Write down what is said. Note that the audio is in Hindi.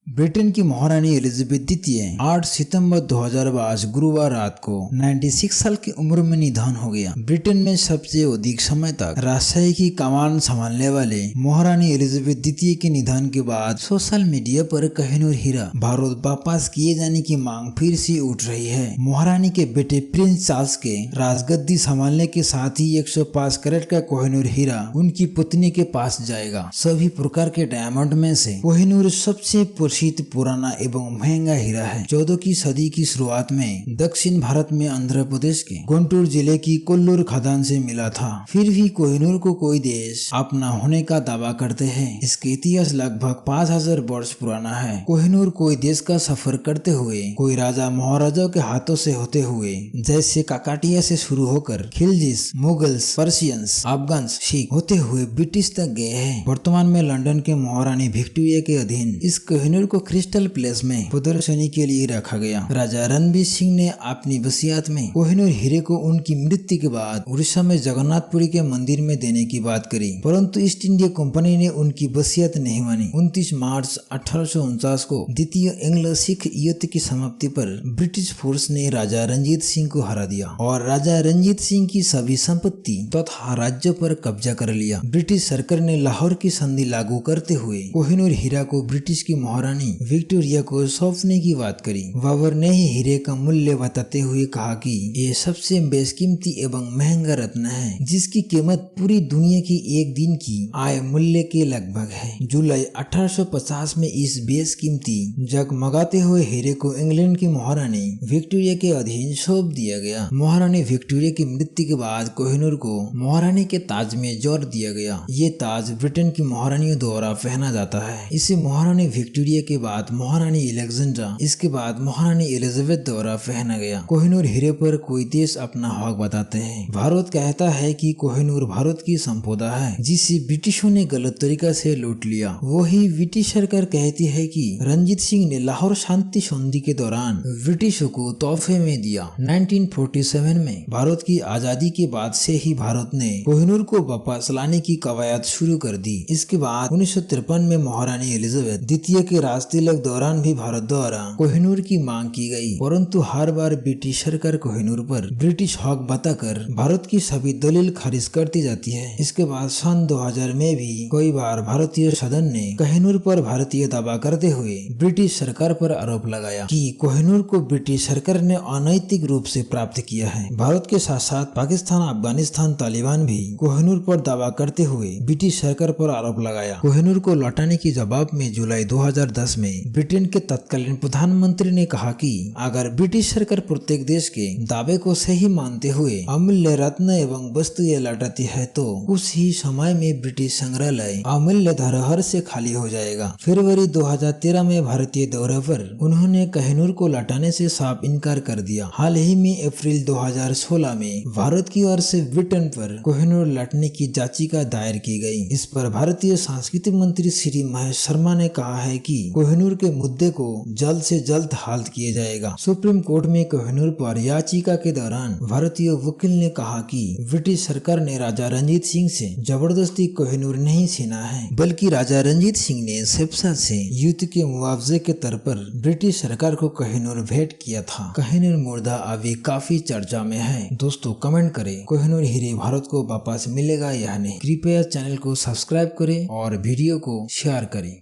ब्रिटेन की महारानी एलिजाबेथ द्वितीय 8 सितंबर 2022 गुरुवार रात को 96 साल की उम्र में निधन हो गया। ब्रिटेन में सबसे अधिक समय तक राजशाही की कमान संभालने वाले महारानी एलिजाबेथ द्वितीय के निधन के बाद सोशल मीडिया पर कोहिनूर हीरा भारत वापस किए जाने की मांग फिर से उठ रही है। महारानी के बेटे प्रिंस चार्ल्स के राजगद्दी संभालने के साथ ही 105 कैरेट का कोहिनूर हीरा उनकी पत्नी के पास जाएगा। सभी प्रकार के डायमंड में से कोहिनूर सबसे पुराना एवं महंगा हीरा है। 14वीं सदी की शुरुआत में दक्षिण भारत में आंध्र प्रदेश के गुंटूर जिले की कोल्लूर खदान से मिला था। फिर भी कोहिनूर को कोई देश अपना होने का दावा करते हैं। इसका इतिहास लगभग 5000 वर्ष पुराना है। कोहिनूर कोई देश का सफर करते हुए कोई राजा महाराजाओं के हाथों से होते हुए, जैसे काकाटिया से शुरू होकर खिलजिस, मुगल्स, पर्शियंस, अफगान्स, सिख होते हुए ब्रिटिश तक गए हैं। वर्तमान में लंदन के महारानी विक्टोरिया के अधीन इस कोहिनूर को क्रिस्टल पैलेस में प्रदर्शनी के लिए रखा गया। राजा रणबीर सिंह ने अपनी वसीयत में कोहिनूर हीरे को उनकी मृत्यु के बाद उड़ीसा में जगन्नाथपुरी के मंदिर में देने की बात करी, परंतु ईस्ट इंडिया कंपनी ने उनकी वसीयत नहीं मानी। 29 मार्च 1849 को द्वितीय एंग्लो सिख युद्ध की समाप्ति पर ब्रिटिश फोर्स ने राजा रणजीत सिंह को हरा दिया और राजा रणजीत सिंह की सभी संपत्ति तथा राज्यों पर कब्जा कर लिया। ब्रिटिश सरकार ने लाहौर की संधि लागू करते हुए कोहिनूर हीरा को ब्रिटिश की महारानी विक्टोरिया को सौंपने की बात करी। बाबर ने ही हीरे का मूल्य बताते हुए कहा कि ये सबसे बेशकीमती एवं महंगा रत्न है, जिसकी कीमत पूरी दुनिया की एक दिन की आय मूल्य के लगभग है। जुलाई 1850 में इस बेशकीमती जगमगाते हुए हीरे को इंग्लैंड की महारानी विक्टोरिया के अधीन सौंप दिया गया। महारानी विक्टोरिया की मृत्यु के बाद कोहिनूर को महारानी के ताज में जोड़ दिया गया। ये ताज ब्रिटेन की महारानियों द्वारा पहना जाता है। इसे महारानी विक्टोरिया के बाद महारानी एलेक्जेंड्रा, इसके बाद महारानी एलिजाबेथ द्वारा पहना गया। कोहिनूर हीरे पर कोई देश अपना हक बताते हैं। भारत कहता है कि कोहिनूर भारत की संपदा है, जिसे ब्रिटिशों ने गलत तरीका से लूट लिया। वही ब्रिटिश सरकार कहती है कि रणजीत सिंह ने लाहौर शांति संधि के दौरान ब्रिटिशों को तोहफे में दिया। 1947 में भारत की आजादी के बाद से ही भारत ने कोहिनूर को वापस लाने की कवायद शुरू कर दी। इसके बाद 1953 में महारानी एलिजाबेथ द्वितीय के राजतिलक दौरान भी भारत द्वारा कोहिनूर की मांग की गई, परंतु हर बार ब्रिटिश सरकार कोहिनूर पर ब्रिटिश हक बताकर भारत की सभी दलील खारिज करती जाती है। इसके बाद सन 2000 में भी कई बार भारतीय सदन ने कोहिनूर पर भारतीय दावा करते हुए ब्रिटिश सरकार पर आरोप लगाया कि कोहिनूर को ब्रिटिश सरकार ने अनैतिक रूप से प्राप्त किया है। भारत के साथ साथ पाकिस्तान, अफगानिस्तान, तालिबान भी कोहिनूर पर दावा करते हुए ब्रिटिश सरकार पर आरोप लगाया। कोहिनूर को लौटाने के जवाब में जुलाई 2010 में ब्रिटेन के तत्कालीन प्रधानमंत्री ने कहा कि अगर ब्रिटिश सरकार प्रत्येक देश के दावे को सही मानते हुए अमूल्य रत्न एवं वस्तुएं लौटाती है तो कुछ ही समय में ब्रिटिश संग्रहालय अमूल्य धरोहर से खाली हो जाएगा। फरवरी 2013 में भारतीय दौरे पर उन्होंने कोहिनूर को लौटाने से साफ इनकार कर दिया। हाल ही में अप्रैल 2016 में भारत की ओर से ब्रिटेन पर कोहिनूर लौटने की याचिका दायर की गई। इस पर भारतीय सांस्कृतिक मंत्री श्री महेश शर्मा ने कहा है कि कोहिनूर के मुद्दे को जल्द से जल्द हल किया जाएगा। सुप्रीम कोर्ट में कोहिनूर पर याचिका के दौरान भारतीय वकील ने कहा कि ब्रिटिश सरकार ने राजा रणजीत सिंह से जबरदस्ती कोहिनूर नहीं छीना है, बल्कि राजा रणजीत सिंह ने शेरशाह से युद्ध के मुआवजे के तौर पर ब्रिटिश सरकार को कोहिनूर भेंट किया था। कोहिनूर मुर्दा अभी काफी चर्चा में है। दोस्तों कमेंट करें, कोहिनूर हीरे भारत को वापस मिलेगा या नहीं। कृपया चैनल को सब्सक्राइब करें और वीडियो को शेयर करें।